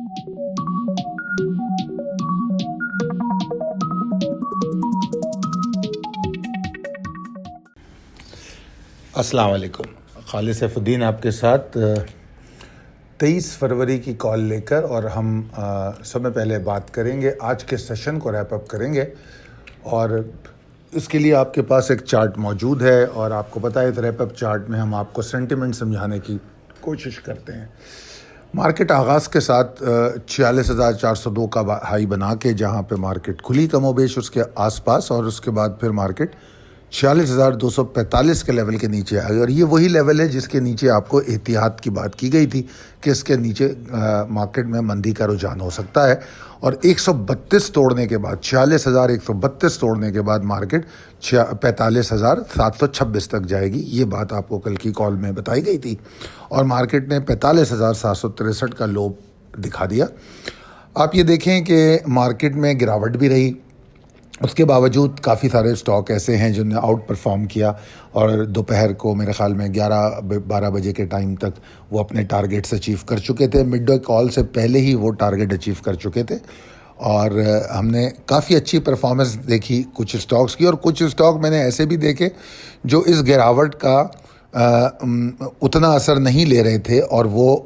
अस्सलाम वालेकुम। खालिद सैफुद्दीन आपके साथ 23 फरवरी की कॉल लेकर, और हम समय पहले बात करेंगे, आज के सेशन को रैप अप करेंगे। और इसके लिए आपके पास एक चार्ट मौजूद है, और आपको पता है इस रैप अप चार्ट में हम आपको सेंटिमेंट समझाने की कोशिश करते हैं। मार्केट आगाज़ के साथ 46,402 का हाई बना के जहाँ पे मार्केट खुली कमोबेश उसके आसपास, और उसके बाद फिर मार्केट 46,245 के लेवल के नीचे आई। और ये वही लेवल है जिसके नीचे आपको एहतियात की बात की गई थी कि इसके नीचे मार्केट में मंदी का रुझान हो सकता है। और 132 तोड़ने के बाद, 46,132 तोड़ने के बाद मार्केट 45,726 तक जाएगी। ये बात आपको कल की कॉल में बताई गई थी, और मार्केट ने 45,763 का लो दिखा दिया। आप ये देखें कि मार्केट में गिरावट भी रही, उसके बावजूद काफ़ी सारे स्टॉक ऐसे हैं जिन्होंने आउट परफॉर्म किया, और दोपहर को मेरे ख़्याल में 11-12 बजे के टाइम तक वो अपने टारगेट्स अचीव कर चुके थे। मिड डे कॉल से पहले ही वो टारगेट अचीव कर चुके थे, और हमने काफ़ी अच्छी परफॉर्मेंस देखी कुछ स्टॉक्स की। और कुछ स्टॉक मैंने ऐसे भी देखे जो इस गिरावट का उतना असर नहीं ले रहे थे, और वो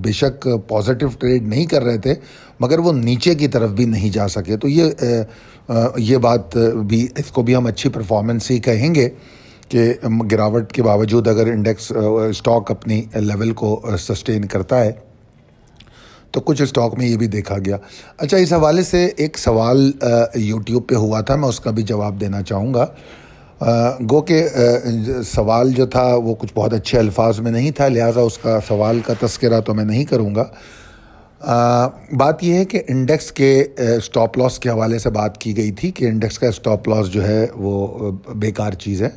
बेशक पॉजिटिव ट्रेड नहीं कर रहे थे, मगर वो नीचे की तरफ भी नहीं जा सके। तो ये बात भी, इसको भी हम अच्छी परफॉर्मेंस ही कहेंगे कि गिरावट के बावजूद अगर इंडेक्स स्टॉक अपनी लेवल को सस्टेन करता है, तो कुछ स्टॉक में ये भी देखा गया। अच्छा, इस हवाले से एक सवाल यूट्यूब पे हुआ था, मैं उसका भी जवाब देना चाहूँगा। गो के सवाल जो था वो कुछ बहुत अच्छे अल्फाज में नहीं था, लिहाजा उसका सवाल का तस्करा तो मैं नहीं करूँगा। बात यह है कि इंडेक्स के स्टॉप लॉस के हवाले से बात की गई थी कि इंडेक्स का स्टॉप लॉस जो है वो बेकार चीज़ है।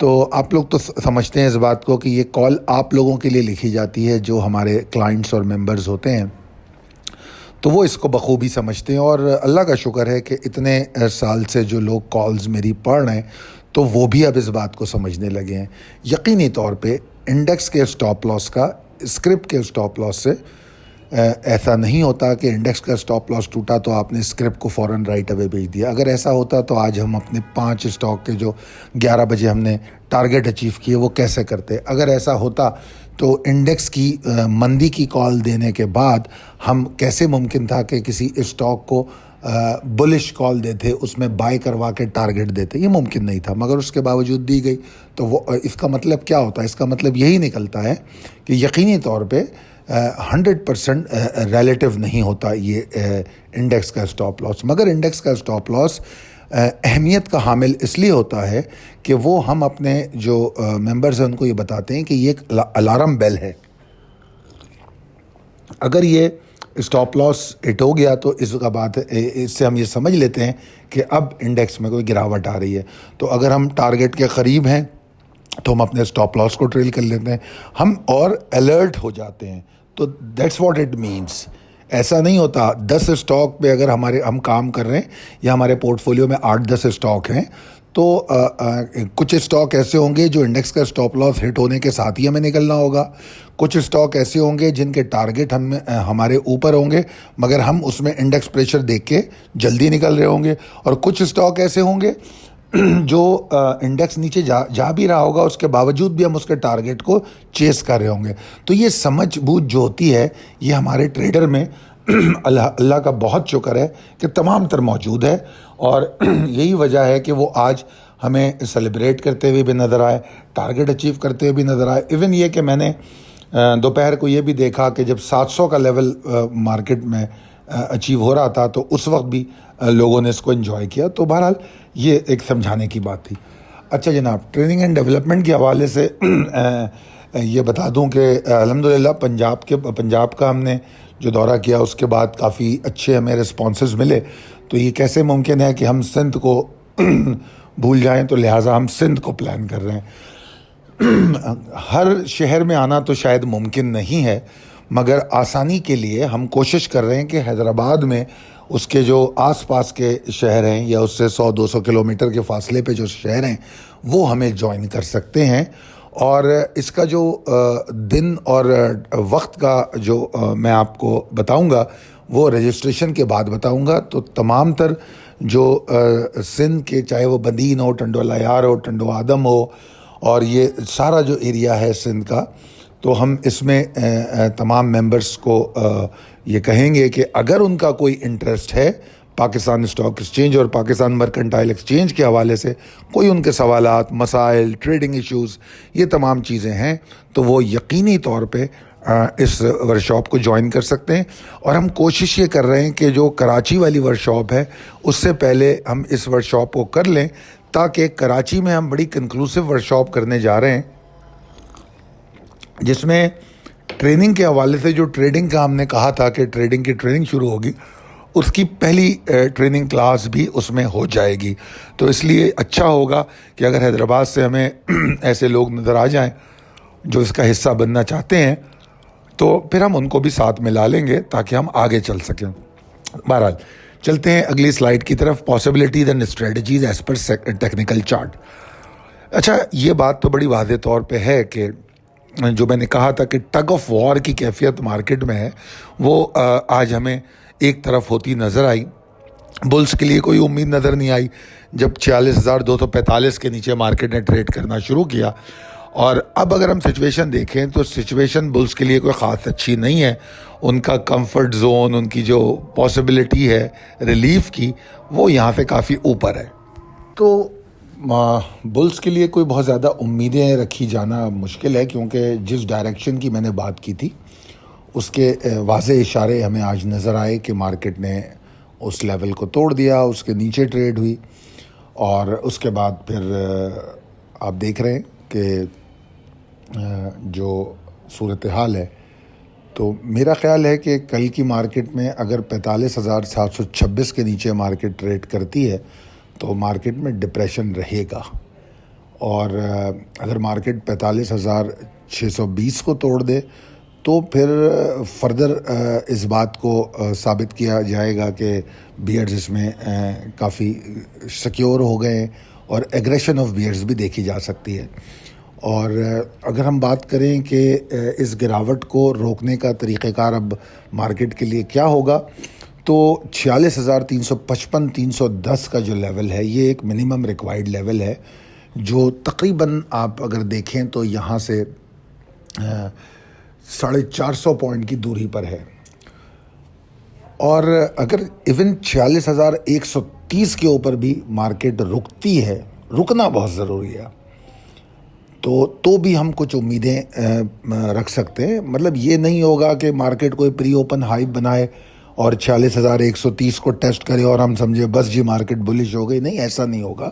तो आप लोग तो समझते हैं इस बात को कि ये कॉल आप लोगों के लिए लिखी जाती है जो हमारे क्लाइंट्स और मेंबर्स होते हैं, तो वो इसको बखूबी समझते हैं। और अल्लाह का शुक्र है कि इतने साल से जो लोग कॉल्स मेरी पढ़ रहे हैं, तो वो भी अब इस बात को समझने लगे हैं। यकीनी तौर पे इंडेक्स के स्टॉप लॉस का स्क्रिप्ट के स्टॉप लॉस से ऐसा नहीं होता कि इंडेक्स का स्टॉप लॉस टूटा तो आपने स्क्रिप्ट को फ़ौरन राइट अवे भेज दिया। अगर ऐसा होता तो आज हम अपने 5 स्टॉक के जो 11 बजे हमने टारगेट अचीव किए वो कैसे करते। अगर ऐसा होता तो इंडेक्स की मंदी की कॉल देने के बाद हम कैसे मुमकिन था कि किसी स्टॉक को बुलिश कॉल देते, उसमें बाय करवा के टारगेट देते। ये मुमकिन नहीं था, मगर उसके बावजूद दी गई। तो वो इसका मतलब क्या होता है? इसका मतलब यही निकलता है कि यकीनी तौर पे 100% रिलेटिव नहीं होता ये इंडेक्स का स्टॉप लॉस, मगर इंडेक्स का स्टॉप लॉस अहमियत का हामिल इसलिए होता है कि वो हम अपने जो मेंबर्स हैं उनको ये बताते हैं कि ये एक अलार्म बेल है। अगर ये स्टॉप लॉस हिट हो गया तो इसका बात है, इससे हम ये समझ लेते हैं कि अब इंडेक्स में कोई गिरावट आ रही है। तो अगर हम टारगेट के करीब हैं तो हम अपने स्टॉप लॉस को ट्रेल कर लेते हैं, हम और अलर्ट हो जाते हैं। तो दैट्स व्हाट इट मीन्स। ऐसा नहीं होता 10 स्टॉक पे अगर हम काम कर रहे हैं या हमारे पोर्टफोलियो में 8-10 स्टॉक हैं, तो कुछ स्टॉक ऐसे होंगे जो इंडेक्स का स्टॉप लॉस हिट होने के साथ ही हमें निकलना होगा। कुछ स्टॉक ऐसे होंगे जिनके टारगेट हमारे ऊपर होंगे, मगर हम उसमें इंडेक्स प्रेशर देख के जल्दी निकल रहे होंगे। और कुछ स्टॉक ऐसे होंगे जो इंडेक्स नीचे जा भी रहा होगा, उसके बावजूद भी हम उसके टारगेट को चेस कर रहे होंगे। तो ये समझ बूझ जो होती है, ये हमारे ट्रेडर में अल्लाह का बहुत शुक्र है कि तमाम तर मौजूद है। और यही वजह है कि वो आज हमें सेलिब्रेट करते हुए भी नज़र आए, टारगेट अचीव करते हुए भी नज़र आए। इवन ये कि मैंने दोपहर को ये भी देखा कि जब 700 का लेवल मार्केट में अचीव हो रहा था, तो उस वक्त भी लोगों ने इसको एंजॉय किया। तो बहरहाल ये एक समझाने की बात थी। अच्छा जनाब, ट्रेनिंग एंड डेवलपमेंट के हवाले से ये बता दूं कि अल्हम्दुलिल्लाह पंजाब का हमने जो दौरा किया उसके बाद काफ़ी अच्छे हमें रिस्पॉन्सेस मिले। तो ये कैसे मुमकिन है कि हम सिंध को भूल जाएं, तो लिहाजा हम सिंध को प्लान कर रहे हैं। हर शहर में आना तो शायद मुमकिन नहीं है, मगर आसानी के लिए हम कोशिश कर रहे हैं कि हैदराबाद में उसके जो आसपास के शहर हैं या उससे 100-200 किलोमीटर के फासले पे जो शहर हैं वो हमें ज्वाइन कर सकते हैं। اور اس کا جو دن اور وقت کا جو میں آپ کو بتاؤں گا وہ رجسٹریشن کے بعد بتاؤں گا. تو تمام تر جو سندھ کے، چاہے وہ بندین ہو، ٹنڈو لیار ہو، ٹنڈو آدم ہو، اور یہ سارا جو ایریا ہے سندھ کا، تو ہم اس میں تمام ممبرس کو یہ کہیں گے کہ اگر ان کا کوئی انٹرسٹ ہے پاکستان اسٹاک ایکسچینج اور پاکستان مرکنٹائل ایکسچینج کے حوالے سے، کوئی ان کے سوالات، مسائل، ٹریڈنگ ایشوز، یہ تمام چیزیں ہیں، تو وہ یقینی طور پہ اس ورکشاپ کو جوائن کر سکتے ہیں. اور ہم کوشش یہ کر رہے ہیں کہ جو کراچی والی ورکشاپ ہے اس سے پہلے ہم اس ورکشاپ کو کر لیں، تاکہ کراچی میں ہم بڑی کنکلوسیو ورکشاپ کرنے جا رہے ہیں، جس میں ٹریننگ کے حوالے سے جو ٹریڈنگ کا ہم نے کہا تھا کہ ٹریڈنگ کی ٹریننگ شروع ہوگی، اس کی پہلی ٹریننگ کلاس بھی اس میں ہو جائے گی. تو اس لیے اچھا ہوگا کہ اگر حیدرآباد سے ہمیں ایسے لوگ نظر آ جائیں جو اس کا حصہ بننا چاہتے ہیں، تو پھر ہم ان کو بھی ساتھ ملا لیں گے تاکہ ہم آگے چل سکیں. بہرحال چلتے ہیں اگلی سلائیڈ کی طرف. Possibilities and strategies as per technical chart. اچھا، یہ بات تو بڑی واضح طور پہ ہے کہ جو میں نے کہا تھا کہ ٹگ آف وار کی کیفیت مارکیٹ میں ہے، وہ آج ہمیں ایک طرف ہوتی نظر آئی. بلز کے لیے کوئی امید نظر نہیں آئی جب 46,245 کے نیچے مارکیٹ نے ٹریڈ کرنا شروع کیا. اور اب اگر ہم سچویشن دیکھیں تو سچویشن بلز کے لیے کوئی خاص اچھی نہیں ہے. ان کا کمفرٹ زون، ان کی جو پاسبلٹی ہے ریلیف کی، وہ یہاں سے کافی اوپر ہے. تو بلز کے لیے کوئی بہت زیادہ امیدیں رکھی جانا مشکل ہے، کیونکہ جس ڈائریکشن کی میں نے بات کی تھی اس کے واضح اشارے ہمیں آج نظر آئے کہ مارکیٹ نے اس لیول کو توڑ دیا، اس کے نیچے ٹریڈ ہوئی، اور اس کے بعد پھر آپ دیکھ رہے ہیں کہ جو صورتحال ہے. تو میرا خیال ہے کہ کل کی مارکیٹ میں اگر 45,726 کے نیچے مارکیٹ ٹریڈ کرتی ہے تو مارکیٹ میں ڈپریشن رہے گا. اور اگر مارکیٹ 45,620 کو توڑ دے تو پھر فردر اس بات کو ثابت کیا جائے گا کہ بیئرز اس میں کافی سیکیور ہو گئے، اور ایگریشن آف بیئرز بھی دیکھی جا سکتی ہے. اور اگر ہم بات کریں کہ اس گراوٹ کو روکنے کا طریقہ کار اب مارکیٹ کے لیے کیا ہوگا، تو 46,355 310 کا جو لیول ہے، یہ ایک منیمم ریکوائرڈ لیول ہے، جو تقریباً آپ اگر دیکھیں تو یہاں سے 450 پوائنٹ کی دوری پر ہے. اور اگر ایون 46,130 کے اوپر بھی مارکیٹ رکتی ہے، رکنا بہت ضروری ہے، تو بھی ہم کچھ امیدیں رکھ سکتے ہیں. مطلب یہ نہیں ہوگا کہ مارکیٹ کوئی پری اوپن ہائی بنائے اور 46,130 کو ٹیسٹ کرے اور ہم سمجھے بس جی مارکیٹ بلش ہو گئی. نہیں، ایسا نہیں ہوگا.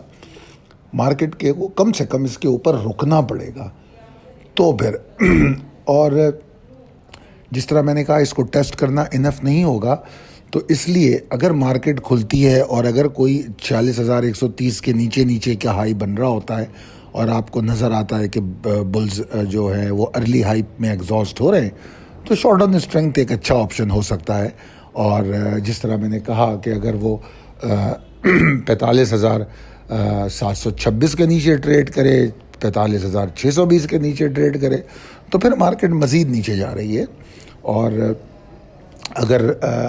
مارکیٹ کے کو کم سے کم اس کے اوپر رکنا پڑے گا تو پھر اور جس طرح میں نے کہا اس کو ٹیسٹ کرنا انف نہیں ہوگا. تو اس لیے اگر مارکیٹ کھلتی ہے اور اگر کوئی 46,130 کے نیچے کا ہائی بن رہا ہوتا ہے اور آپ کو نظر آتا ہے کہ بلز جو ہے وہ ارلی ہائپ میں ایگزاسٹ ہو رہے ہیں، تو شارٹ آن اسٹرینتھ ایک اچھا آپشن ہو سکتا ہے. اور جس طرح میں نے کہا کہ اگر وہ 45,726 کے نیچے ٹریڈ کرے، 45,620 کے نیچے ٹریڈ کرے، تو پھر مارکیٹ مزید نیچے جا رہی ہے. اور اگر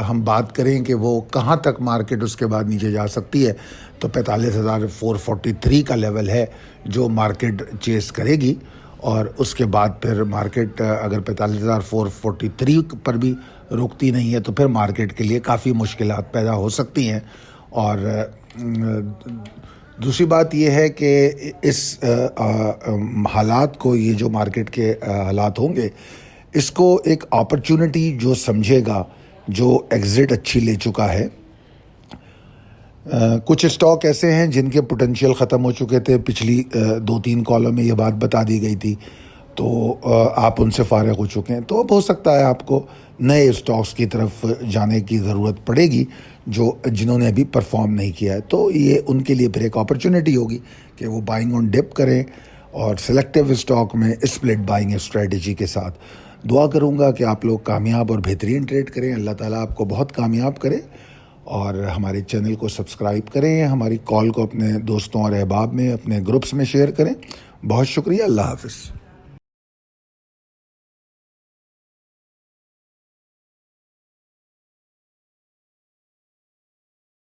ہم بات کریں کہ وہ کہاں تک مارکیٹ اس کے بعد نیچے جا سکتی ہے، تو 45,443 کا لیول ہے جو مارکیٹ چیس کرے گی. اور اس کے بعد پھر مارکیٹ اگر 45,443 پر بھی رکتی نہیں ہے تو پھر مارکیٹ کے لیے کافی مشکلات پیدا ہو سکتی ہیں. اور دوسری بات یہ ہے کہ اس حالات کو، یہ جو مارکیٹ کے حالات ہوں گے، اس کو ایک اپرچونٹی جو سمجھے گا، جو ایگزٹ اچھی لے چکا ہے. کچھ اسٹاک ایسے ہیں جن کے پوٹینشیل ختم ہو چکے تھے، پچھلی 2-3 کالوں میں یہ بات بتا دی گئی تھی، تو آپ ان سے فارغ ہو چکے ہیں. تو اب ہو سکتا ہے آپ کو نئے اسٹاکس کی طرف جانے کی ضرورت پڑے گی جنہوں نے ابھی پرفارم نہیں کیا ہے. تو یہ ان کے لیے پھر ایک اپرچونٹی ہوگی کہ وہ بائنگ آن ڈپ کریں اور سلیکٹیو اسٹاک میں اسپلٹ بائنگ اسٹریٹجی کے ساتھ. دعا کروں گا کہ آپ لوگ کامیاب اور بہترین ٹریڈ کریں. اللہ تعالیٰ آپ کو بہت کامیاب کرے. اور ہمارے چینل کو سبسکرائب کریں، ہماری کال کو اپنے دوستوں اور احباب میں، اپنے گروپس میں شیئر کریں. بہت شکریہ. اللہ حافظ.